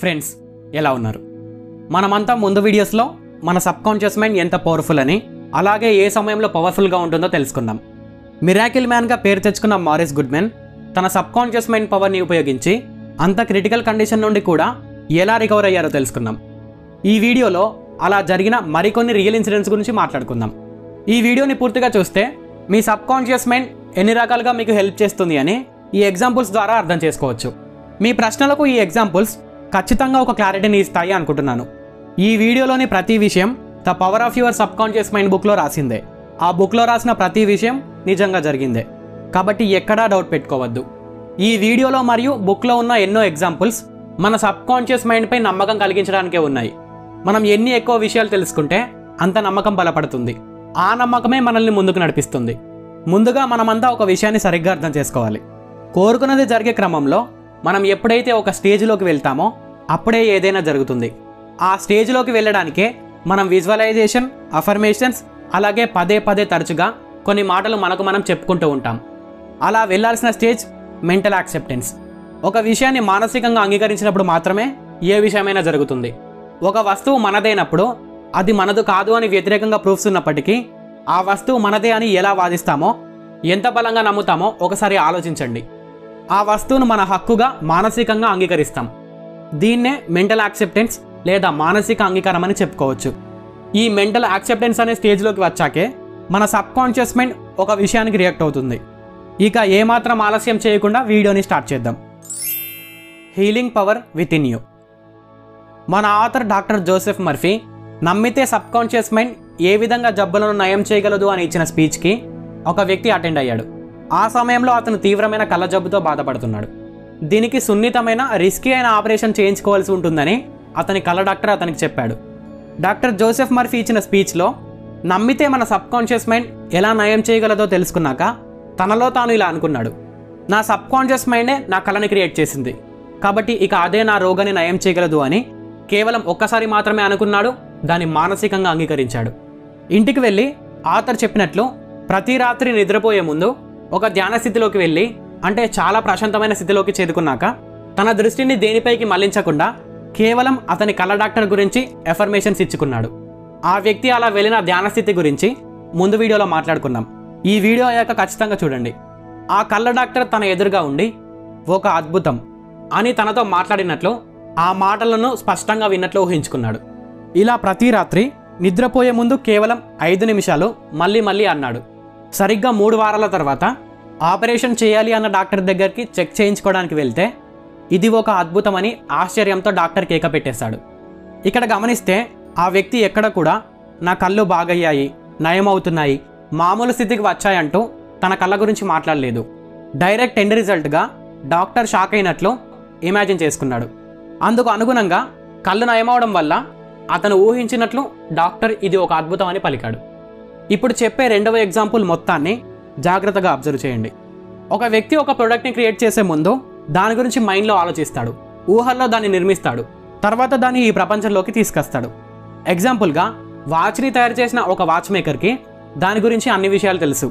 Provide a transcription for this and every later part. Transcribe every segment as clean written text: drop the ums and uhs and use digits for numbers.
Friends ఎలా ఉన్నారు? మనమంతా ముందు వీడియోస్లో మన సబ్కాన్షియస్ మైండ్ ఎంత పవర్ఫుల్ అని, అలాగే ఏ సమయంలో పవర్ఫుల్గా ఉంటుందో తెలుసుకుందాం. మిరాకిల్ మ్యాన్గా పేరు తెచ్చుకున్న మారిస్ గుడ్మెన్ తన సబ్కాన్షియస్ మైండ్ పవర్ని ఉపయోగించి అంత క్రిటికల్ కండిషన్ నుండి కూడా ఎలా రికవర్ అయ్యారో తెలుసుకుందాం. ఈ వీడియోలో అలా జరిగిన మరికొన్ని రియల్ ఇన్సిడెంట్స్ గురించి మాట్లాడుకుందాం. ఈ వీడియోని పూర్తిగా చూస్తే మీ సబ్కాన్షియస్ మైండ్ ఎన్ని రకాలుగా మీకు హెల్ప్ చేస్తుంది అని ఈ ఎగ్జాంపుల్స్ ద్వారా అర్థం చేసుకోవచ్చు. మీ ప్రశ్నలకు ఈ ఎగ్జాంపుల్స్ ఖచ్చితంగా ఒక క్లారిటీని ఇస్తాయి అనుకుంటున్నాను. ఈ వీడియోలోని ప్రతి విషయం the power of your subconscious mind బుక్లో రాసిందే. ఆ బుక్లో రాసిన ప్రతి విషయం నిజంగా జరిగిందే, కాబట్టి ఎక్కడా డౌట్ పెట్టుకోవద్దు. ఈ వీడియోలో మరియు బుక్లో ఉన్న ఎన్నో ఎగ్జాంపుల్స్ మన సబ్కాన్షియస్ మైండ్పై నమ్మకం కలిగించడానికే ఉన్నాయి. మనం ఎన్ని ఎక్కువ విషయాలు తెలుసుకుంటే అంత నమ్మకం బలపడుతుంది. ఆ నమ్మకమే మనల్ని ముందుకు నడిపిస్తుంది. ముందుగా మనమంతా ఒక విషయాన్ని సరిగ్గా అర్థం చేసుకోవాలి. కోరుకున్నది జరిగే క్రమంలో మనం ఎప్పుడైతే ఒక స్టేజ్లోకి వెళ్తామో అప్పుడే ఏదైనా జరుగుతుంది. ఆ స్టేజ్లోకి వెళ్ళడానికే మనం విజువలైజేషన్, అఫర్మేషన్స్, అలాగే పదే పదే తరచుగా కొన్ని మాటలు మనకు మనం చెప్పుకుంటూ ఉంటాం. అలా వెళ్ళాల్సిన స్టేజ్ మెంటల్ యాక్సెప్టెన్స్. ఒక విషయాన్ని మానసికంగా అంగీకరించినప్పుడు మాత్రమే ఏ విషయమైనా జరుగుతుంది. ఒక వస్తువు మనదైనప్పుడు అది మనదు కాదు అని వ్యతిరేకంగా ప్రూఫ్స్ ఉన్నప్పటికీ ఆ వస్తువు మనదే అని ఎలా వాదిస్తామో, ఎంత బలంగా నమ్ముతామో ఒకసారి ఆలోచించండి. ఆ వస్తువును మన హక్కుగా మానసికంగా అంగీకరిస్తాం. దీన్నే మెంటల్ యాక్సెప్టెన్స్ లేదా మానసిక అంగీకారం అని చెప్పుకోవచ్చు. ఈ మెంటల్ యాక్సెప్టెన్స్ అనే స్టేజ్లోకి వచ్చాకే మన సబ్కాన్షియస్ మైండ్ ఒక విషయానికి రియాక్ట్ అవుతుంది. ఇక ఏమాత్రం ఆలస్యం చేయకుండా వీడియోని స్టార్ట్ చేద్దాం. Healing power with in you. మన ఆథర్ డాక్టర్ జోసెఫ్ మర్ఫీ నమ్మితే సబ్కాన్షియస్ మైండ్ ఏ విధంగా జబ్బులను నయం చేయగలదు అని ఇచ్చిన స్పీచ్కి ఒక వ్యక్తి అటెండ్ అయ్యాడు. ఆ సమయంలో అతను తీవ్రమైన కళ్ళ జబ్బుతో బాధపడుతున్నాడు. దీనికి సున్నితమైన రిస్కీ అయిన ఆపరేషన్ చేయించుకోవాల్సి ఉంటుందని అతని కళ్ళ డాక్టర్ అతనికి చెప్పాడు. డాక్టర్ జోసెఫ్ మర్ఫీ ఇచ్చిన స్పీచ్లో నమ్మితే మన సబ్కాన్షియస్ మైండ్ ఎలా నయం చేయగలదో తెలుసుకున్నాక తనలో తాను ఇలా అనుకున్నాడు: నా సబ్కాన్షియస్ మైండే నా కళని క్రియేట్ చేసింది, కాబట్టి ఇక అదే నా రోగాన్ని నయం చేయగలదు అని కేవలం ఒక్కసారి మాత్రమే అనుకున్నాడు. దాన్ని మానసికంగా అంగీకరించాడు. ఇంటికి వెళ్ళి ఆథర్ చెప్పినట్లు ప్రతి రాత్రి నిద్రపోయే ముందు ఒక ధ్యాన స్థితిలోకి వెళ్ళి, అంటే చాలా ప్రశాంతమైన స్థితిలోకి చేరుకున్నాక తన దృష్టిని దేనిపైకి మళ్లించకుండా కేవలం అతని కళ్ళ డాక్టర్ గురించి ఎఫర్మేషన్స్ ఇచ్చుకున్నాడు. ఆ వ్యక్తి అలా వెళ్ళిన ధ్యాన స్థితి గురించి ముందు వీడియోలో మాట్లాడుకున్నాం. ఈ వీడియో అయ్యాక ఖచ్చితంగా చూడండి. ఆ కళ్ళ డాక్టర్ తన ఎదురుగా ఉండి ఒక అద్భుతం అని తనతో మాట్లాడినట్లు, ఆ మాటలను స్పష్టంగా విన్నట్లు ఊహించుకున్నాడు. ఇలా ప్రతి రాత్రి నిద్రపోయే ముందు కేవలం 5 నిమిషాలు మళ్ళీ మళ్ళీ అన్నాడు. సరిగ్గా 3 వారాల తర్వాత ఆపరేషన్ చేయాలి అన్న డాక్టర్ దగ్గరికి చెక్ చేయించుకోవడానికి వెళ్తే ఇది ఒక అద్భుతమని ఆశ్చర్యంతో డాక్టర్ కేక పెట్టేశాడు. ఇక్కడ గమనిస్తే ఆ వ్యక్తి ఎక్కడ కూడా నా కళ్ళు బాగయ్యాయి, నయమవుతున్నాయి, మామూలు స్థితికి వచ్చాయంటూ తన కళ్ళ గురించి మాట్లాడలేదు. డైరెక్ట్ ఎండ్ రిజల్ట్గా డాక్టర్ షాక్ అయినట్లు ఇమాజిన్ చేసుకున్నాడు. అందుకు అనుగుణంగా కళ్ళు నయమవడం వల్ల అతను ఊహించినట్లు డాక్టర్ ఇది ఒక అద్భుతం అని పలికాడు. ఇప్పుడు చెప్పే రెండవ ఎగ్జాంపుల్ మొత్తాన్ని జాగ్రత్తగా అబ్జర్వ్ చేయండి. ఒక వ్యక్తి ఒక ప్రోడక్ట్ని క్రియేట్ చేసే ముందు దాని గురించి మైండ్లో ఆలోచిస్తాడు, ఊహల్లో దాన్ని నిర్మిస్తాడు, తర్వాత దాన్ని ఈ ప్రపంచంలోకి తీసుకొస్తాడు. ఎగ్జాంపుల్గా వాచ్ని తయారు చేసిన ఒక వాచ్ మేకర్కి దాని గురించి అన్ని విషయాలు తెలుసు.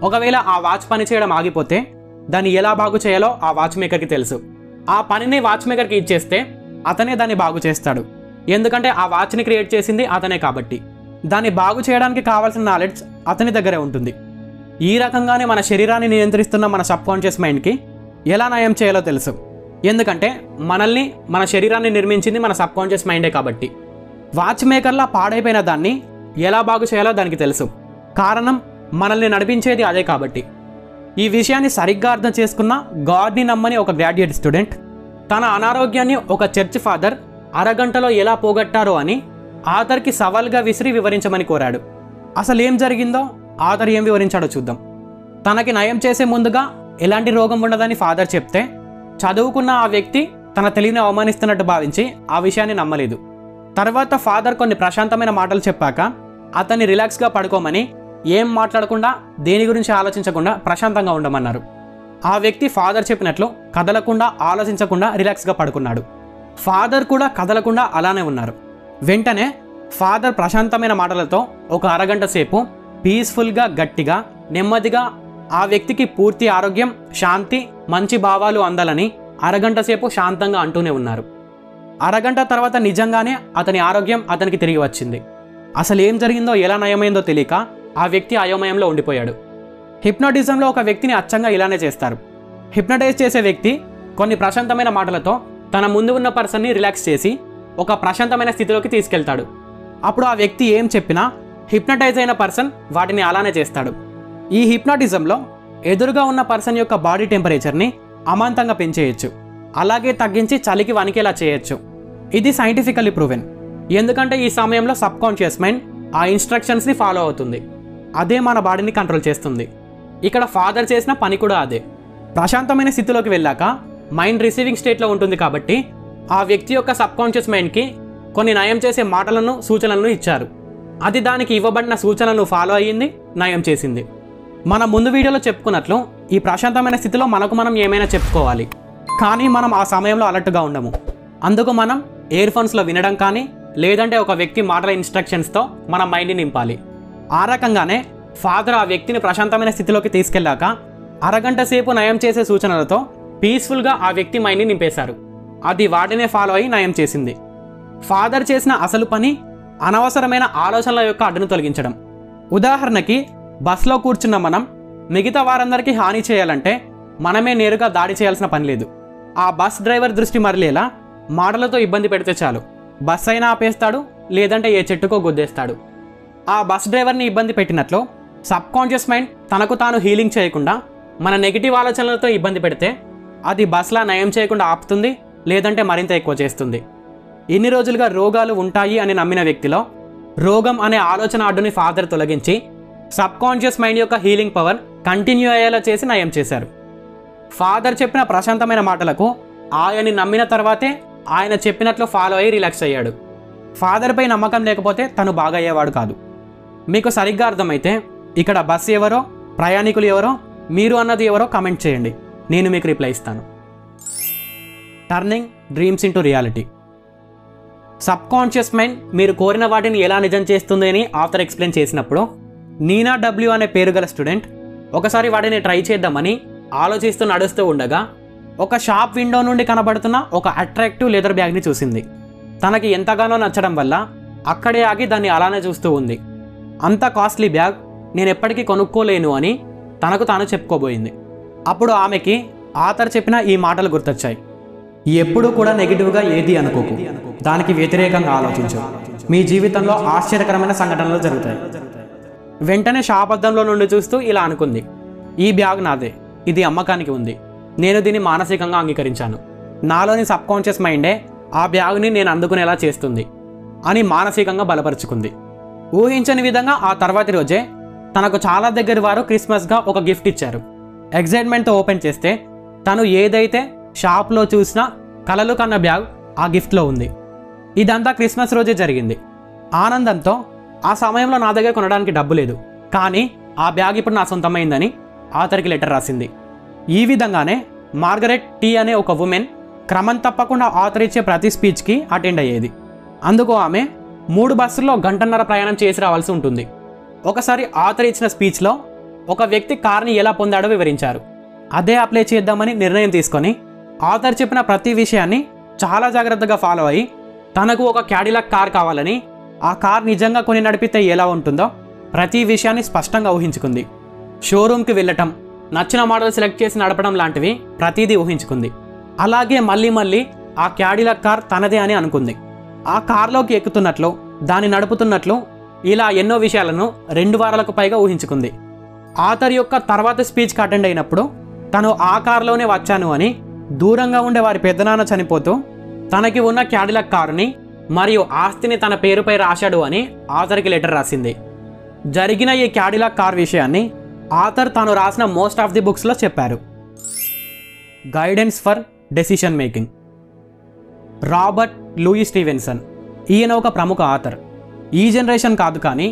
ఒకవేళ ఆ వాచ్ పని చేయడం ఆగిపోతే దాన్ని ఎలా బాగు చేయాలో ఆ వాచ్ మేకర్కి తెలుసు. ఆ పనిని వాచ్ మేకర్కి ఇచ్చేస్తే అతనే దాన్ని బాగు చేస్తాడు, ఎందుకంటే ఆ వాచ్ని క్రియేట్ చేసింది అతనే కాబట్టి. దాన్ని బాగు చేయడానికి కావాల్సిన నాలెడ్జ్ అతని దగ్గరే ఉంటుంది. ఈ రకంగానే మన శరీరాన్ని నియంత్రిస్తున్న మన సబ్కాన్షియస్ మైండ్కి ఎలా నయం చేయాలో తెలుసు, ఎందుకంటే మనల్ని, మన శరీరాన్ని నిర్మించింది మన సబ్కాన్షియస్ మైండే కాబట్టి. వాచ్ మేకర్లా పాడైపోయిన దాన్ని ఎలా బాగు చేయాలో దానికి తెలుసు, కారణం మనల్ని నడిపించేది అదే కాబట్టి. ఈ విషయాన్ని సరిగ్గా అర్థం చేసుకున్న గాడ్ని నమ్మని ఒక గ్రాడ్యుయేట్ స్టూడెంట్ తన అనారోగ్యాన్ని ఒక చర్చ్ ఫాదర్ అరగంటలో ఎలా పోగొట్టారో అని ఆథర్కి సవాల్గా విసిరి వివరించమని కోరాడు. అసలు ఏం జరిగిందో ఆథర్ ఏం వివరించాడో చూద్దాం. తనకి నయం చేసే ముందుగా ఎలాంటి రోగం ఉండదని ఫాదర్ చెప్తే చదువుకున్న ఆ వ్యక్తి తన తెలివిని అవమానిస్తున్నట్టు భావించి ఆ విషయాన్ని నమ్మలేదు. తర్వాత ఫాదర్ కొన్ని ప్రశాంతమైన మాటలు చెప్పాక అతన్ని రిలాక్స్గా పడుకోమని, ఏం మాట్లాడకుండా, దేని గురించి ఆలోచించకుండా ప్రశాంతంగా ఉండమన్నారు. ఆ వ్యక్తి ఫాదర్ చెప్పినట్లు కదలకుండా, ఆలోచించకుండా రిలాక్స్గా పడుకున్నాడు. ఫాదర్ కూడా కదలకుండా అలానే ఉన్నారు. వెంటనే ఫాదర్ ప్రశాంతమైన మాటలతో ఒక అరగంట సేపు పీస్ఫుల్గా, గట్టిగా, నెమ్మదిగా ఆ వ్యక్తికి పూర్తి ఆరోగ్యం, శాంతి, మంచి భావాలు అందాలని అరగంట సేపు శాంతంగా అంటూనే ఉన్నారు. అరగంట తర్వాత నిజంగానే అతని ఆరోగ్యం అతనికి తిరిగి వచ్చింది. అసలు ఏం జరిగిందో ఎలా నయమైందో తెలియక ఆ వ్యక్తి అయోమయంలో ఉండిపోయాడు. హిప్నోటిజంలో ఒక వ్యక్తిని అచ్చంగా ఇలానే చేస్తారు. హిప్నటైజ్ చేసే వ్యక్తి కొన్ని ప్రశాంతమైన మాటలతో తన ముందు ఉన్న పర్సన్ని రిలాక్స్ చేసి ఒక ప్రశాంతమైన స్థితిలోకి తీసుకెళ్తాడు. అప్పుడు ఆ వ్యక్తి ఏం చెప్పినా హిప్నటైజ్ అయిన పర్సన్ వాటిని అలానే చేస్తాడు. ఈ హిప్నాటిజంలో ఎదురుగా ఉన్న పర్సన్ యొక్క బాడీ టెంపరేచర్ని అమాంతంగా పెంచేయచ్చు, అలాగే తగ్గించి చలికి వణికేలా చేయొచ్చు. ఇది సైంటిఫికల్లీ ప్రూవెన్. ఎందుకంటే ఈ సమయంలో సబ్ కాన్షియస్ మైండ్ ఆ ఇన్స్ట్రక్షన్స్ని ఫాలో అవుతుంది. అదే మన బాడీని కంట్రోల్ చేస్తుంది. ఇక్కడ ఫాదర్ చేసిన పని కూడా అదే. ప్రశాంతమైన స్థితిలోకి వెళ్ళాక మైండ్ రిసీవింగ్ స్టేట్లో ఉంటుంది కాబట్టి ఆ వ్యక్తి యొక్క సబ్ కాన్షియస్ మైండ్కి కొన్ని నయం చేసే మాటలను సూచనలను ఇచ్చారు. అది దానికి ఇవ్వబడిన సూచనలను ఫాలో అయ్యింది, నయం చేసింది. మనం ముందు వీడియోలో చెప్పుకున్నట్లు ఈ ప్రశాంతమైన స్థితిలో మనకు మనం ఏమైనా చెప్పుకోవాలి, కానీ మనం ఆ సమయంలో అలర్ట్గా ఉండము. అందుకు మనం ఇయర్ ఫోన్స్లో వినడం కానీ లేదంటే ఒక వ్యక్తి మాటల ఇన్స్ట్రక్షన్స్తో మన మైండ్ని నింపాలి. ఆ రకంగానే ఫాదర్ ఆ వ్యక్తిని ప్రశాంతమైన స్థితిలోకి తీసుకెళ్లాక అరగంట సేపు నయం చేసే సూచనలతో పీస్ఫుల్గా ఆ వ్యక్తి మైండ్ని నింపేశారు. అది వాటినే ఫాలో అయ్యి నయం చేసింది. ఫాదర్ చేసిన అసలు పని అనవసరమైన ఆలోచనల యొక్క అడ్డును తొలగించడం. ఉదాహరణకి బస్లో కూర్చున్న మనం మిగతా వారందరికీ హాని చేయాలంటే మనమే నేరుగా దాడి చేయాల్సిన పని లేదు. ఆ బస్ డ్రైవర్ దృష్టి మరలేలా మాటలతో ఇబ్బంది పెడితే చాలు, బస్ అయినా ఆపేస్తాడు, లేదంటే ఏ చెట్టుకో గుద్దేస్తాడు. ఆ బస్ డ్రైవర్ని ఇబ్బంది పెట్టినట్లు సబ్ కాన్షియస్ మైండ్ తనకు తాను హీలింగ్ చేయకుండా మన నెగిటివ్ ఆలోచనలతో ఇబ్బంది పెడితే అది బస్లా నయం చేయకుండా ఆపుతుంది, లేదంటే మరింత ఎక్కువ చేస్తుంది. ఇన్ని రోజులుగా రోగాలు ఉంటాయి అని నమ్మిన వ్యక్తిలో రోగం అనే ఆలోచన అడ్డుని ఫాదర్ తొలగించి సబ్ కాన్షియస్ మైండ్ యొక్క హీలింగ్ పవర్ కంటిన్యూ అయ్యేలా చేసి నయం చేశారు. ఫాదర్ చెప్పిన ప్రశాంతమైన మాటలకు ఆయన్ని నమ్మిన తర్వాతే ఆయన చెప్పినట్లు ఫాలో అయ్యి రిలాక్స్ అయ్యాడు. ఫాదర్పై నమ్మకం లేకపోతే తను బాగా అయ్యేవాడు కాదు. మీకు సరిగ్గా అర్థమైతే ఇక్కడ బస్ ఎవరో, ప్రయాణికులు ఎవరో, మీరు అన్నది ఎవరో కామెంట్ చేయండి, నేను మీకు రిప్లై ఇస్తాను. Turning dreams into reality. Sub conscious mind మీరు కోరిన వాటిని ఎలా నిజం చేస్తుంది అని ఆథర్ ఎక్స్ప్లెయిన్ చేసినప్పుడు నీనా డబ్ల్యూ అనే పేరు గల స్టూడెంట్ ఒకసారి వాటిని ట్రై చేద్దామని ఆలోచిస్తూ నడుస్తూ ఉండగా ఒక షాప్ విండో నుండి కనబడుతున్న ఒక అట్రాక్టివ్ లెదర్ బ్యాగ్ని చూసింది. తనకి ఎంతగానో నచ్చడం వల్ల అక్కడే ఆగి దాన్ని అలానే చూస్తూ ఉంది. అంత కాస్ట్లీ బ్యాగ్ నేను ఎప్పటికీ కొనుక్కోలేను అని తనకు తాను చెప్పుకోబోయింది. అప్పుడు ఆమెకి ఆథర్ చెప్పిన ఈ మాటలు గుర్తొచ్చాయి. ఎప్పుడూ కూడా నెగిటివ్గా ఏది అనుకోకు, దానికి వ్యతిరేకంగా ఆలోచించు, మీ జీవితంలో ఆశ్చర్యకరమైన సంఘటనలు జరుగుతాయి. వెంటనే షాప్ అద్దంలో నుండి చూస్తూ ఇలా అనుకుంది, ఈ బ్యాగ్ నాదే, ఇది అమ్మకానికి ఉంది, నేను దీన్ని మానసికంగా అంగీకరించాను, నాలోని సబ్ కాన్షియస్ మైండే ఆ బ్యాగ్ని నేను అందుకునేలా చేస్తుంది అని మానసికంగా బలపరుచుకుంది. ఊహించని విధంగా ఆ తర్వాతి రోజే తనకు చాలా దగ్గర వారు క్రిస్మస్గా ఒక గిఫ్ట్ ఇచ్చారు. ఎగ్జైట్మెంట్తో ఓపెన్ చేస్తే తను ఏదైతే షాప్లో చూసినా కలలు కన్న బ్యాగ్ ఆ గిఫ్ట్లో ఉంది. ఇదంతా క్రిస్మస్ రోజే జరిగింది. ఆనందంతో ఆ సమయంలో నా దగ్గర కొనడానికి డబ్బు లేదు, కానీ ఆ బ్యాగ్ ఇప్పుడు నా సొంతమైందని ఆథర్కి లెటర్ రాసింది. ఈ విధంగానే మార్గరెట్ టీ అనే ఒక ఉమెన్ క్రమం తప్పకుండా ఆథర్ ఇచ్చే ప్రతి స్పీచ్కి అటెండ్ అయ్యేది. అందుకు ఆమె 3 బస్సుల్లో గంటన్నర ప్రయాణం చేసి రావాల్సి ఉంటుంది. ఒకసారి ఆథర్ ఇచ్చిన స్పీచ్లో ఒక వ్యక్తి కార్ని ఎలా పొందాడో వివరించారు. అదే అప్లై చేద్దామని నిర్ణయం తీసుకొని ఆథర్ చెప్పిన ప్రతి విషయాన్ని చాలా జాగ్రత్తగా ఫాలో అయ్యి తనకు ఒక క్యాడిలాక్ కార్ కావాలని, ఆ కార్ నిజంగా కొని నడిపితే ఎలా ఉంటుందో ప్రతి విషయాన్ని స్పష్టంగా ఊహించుకుంది. షోరూమ్కి వెళ్ళటం, నచ్చిన మోడల్ సెలెక్ట్ చేసి నడపడం లాంటివి ప్రతిదీ ఊహించుకుంది. అలాగే మళ్ళీ మళ్ళీ ఆ క్యాడిలాక్ కార్ తనదే అని అనుకుంది. ఆ కార్లోకి ఎక్కుతున్నట్లు, దాన్ని నడుపుతున్నట్లు, ఇలా ఎన్నో విషయాలను 2 వారాలకు పైగా ఊహించుకుంది. ఆథర్ యొక్క తర్వాత స్పీచ్కి అటెండ్ అయినప్పుడు తను ఆ కార్లోనే వచ్చాను అని దూరంగా ఉండే వారి పెద్దనాన్న చనిపోతూ తనకి ఉన్న క్యాడిలాక్ కారుని మరియు ఆస్తిని తన పేరుపై రాశాడు అని ఆథర్కి లెటర్ రాసింది. జరిగిన ఈ క్యాడిలాక్ కార్ విషయాన్ని ఆథర్ తాను రాసిన మోస్ట్ ఆఫ్ ది బుక్స్లో చెప్పారు. Guidance for decision making. Robert Louis Stevenson ఈయన ఒక ప్రముఖ ఆథర్. ఈ జనరేషన్ కాదు కానీ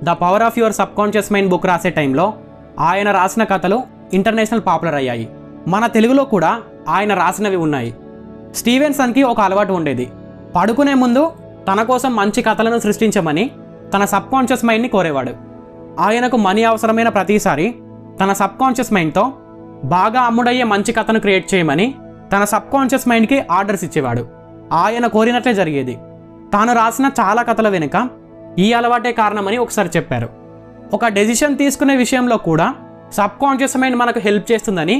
the power of your subconscious mind book రాసే టైంలో ఆయన రాసిన కథలు ఇంటర్నేషనల్ పాపులర్ అయ్యాయి. మన తెలుగులో కూడా ఆయన రాసినవి ఉన్నాయి. స్టీవెన్సన్కి ఒక అలవాటు ఉండేది. పడుకునే ముందు తన కోసం మంచి కథలను సృష్టించమని తన సబ్ కాన్షియస్ మైండ్ని కోరేవాడు. ఆయనకు మనీ అవసరమైన ప్రతిసారి తన సబ్ కాన్షియస్ మైండ్తో బాగా అమ్ముడయ్యే మంచి కథను క్రియేట్ చేయమని తన సబ్ కాన్షియస్ మైండ్కి ఆర్డర్స్ ఇచ్చేవాడు. ఆయన కోరినట్లే జరిగేది. తాను రాసిన చాలా కథల వెనుక ఈ అలవాటే కారణమని ఒకసారి చెప్పారు. ఒక డెసిషన్ తీసుకునే విషయంలో కూడా సబ్ కాన్షియస్ మైండ్ మనకు హెల్ప్ చేస్తుందని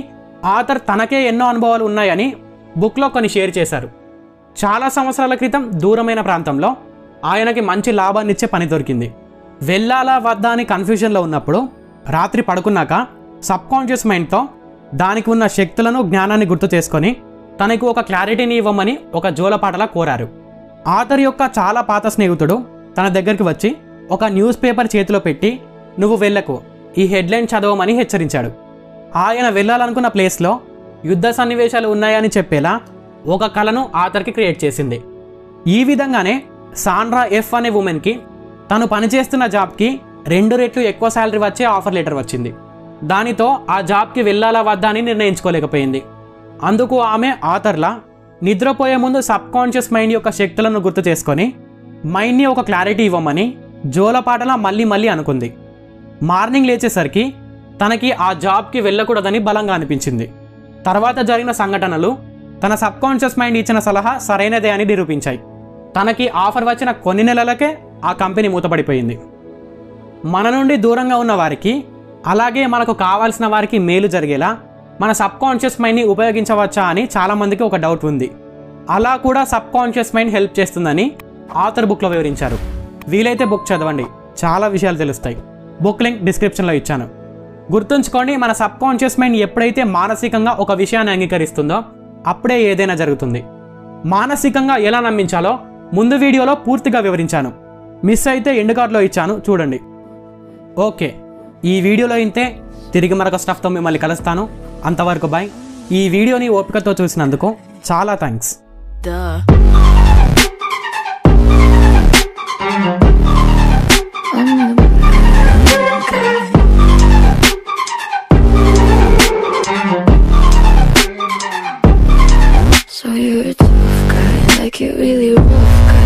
ఆథర్ తనకే ఎన్నో అనుభవాలు ఉన్నాయని బుక్లో కొన్ని షేర్ చేశారు. చాలా సంవత్సరాల క్రితం దూరమైన ప్రాంతంలో ఆయనకి మంచి లాభాన్నిచ్చే పని దొరికింది. వెళ్ళాలా వద్దా అని కన్ఫ్యూజన్లో ఉన్నప్పుడు రాత్రి పడుకున్నాక సబ్ కాన్షియస్ మైండ్తో దానికి ఉన్న శక్తులను జ్ఞానాన్ని గుర్తు చేసుకొని తనకు ఒక క్లారిటీని ఇవ్వమని ఒక జోలపాటలా కోరారు. ఆథర్ యొక్క చాలా పాత స్నేహితుడు తన దగ్గరికి వచ్చి ఒక న్యూస్ పేపర్ చేతిలో పెట్టి నువ్వు వెళ్ళకు, ఈ హెడ్లైన్ చదవమని హెచ్చరించాడు. ఆయన వెళ్ళాలనుకున్న ప్లేస్లో యుద్ధ సన్నివేశాలు ఉన్నాయని చెప్పేలా ఒక కళను ఆథర్కి క్రియేట్ చేసింది. ఈ విధంగానే సాండ్రా ఎఫ్ అనే ఉమెన్కి తను పనిచేస్తున్న జాబ్కి 2 రెట్లు ఎక్కువ శాలరీ వచ్చే ఆఫర్ లెటర్ వచ్చింది. దానితో ఆ జాబ్కి వెళ్ళాలా వద్దా అని నిర్ణయించుకోలేకపోయింది. అందుకు ఆమె ఆథర్లా నిద్రపోయే ముందు సబ్ కాన్షియస్ మైండ్ యొక్క శక్తులను గుర్తు చేసుకొని మైండ్ని ఒక క్లారిటీ ఇవ్వమని జోలపాటలా మళ్ళీ అనుకుంది. మార్నింగ్ లేచేసరికి తనకి ఆ జాబ్కి వెళ్ళకూడదని బలంగా అనిపించింది. తర్వాత జరిగిన సంఘటనలు తన సబ్ కాన్షియస్ మైండ్ ఇచ్చిన సలహా సరైనదే అని నిరూపించాయి. తనకి ఆఫర్ వచ్చిన కొన్ని నెలలకే ఆ కంపెనీ మూతపడిపోయింది. మన నుండి దూరంగా ఉన్న వారికి అలాగే మనకు కావాల్సిన వారికి మేలు జరిగేలా మన సబ్ కాన్షియస్ మైండ్ని ఉపయోగించవచ్చా అని చాలామందికి ఒక డౌట్ ఉంది. అలా కూడా సబ్ కాన్షియస్ మైండ్ హెల్ప్ చేస్తుందని ఆథర్ బుక్లో వివరించారు. వీలైతే బుక్ చదవండి, చాలా విషయాలు తెలుస్తాయి. బుక్ లింక్ డిస్క్రిప్షన్లో ఇచ్చాను. గుర్తుంచుకోండి, మన సబ్ కాన్షియస్ మైండ్ ఎప్పుడైతే మానసికంగా ఒక విషయాన్ని అంగీకరిస్తుందో అప్పుడే ఏదైనా జరుగుతుంది. మానసికంగా ఎలా నమ్మించాలో ముందు వీడియోలో పూర్తిగా వివరించాను. మిస్ అయితే ఎండ్ కార్డ్లో ఇచ్చాను, చూడండి. ఓకే, ఈ వీడియోలో ఇంతే. తిరిగి మరొక స్టఫ్తో మిమ్మల్ని కలుస్తాను. అంతవరకు బాయ్. ఈ వీడియోని ఓపికతో చూసినందుకు చాలా thanks. So you're a tough guy, like it really rough guy.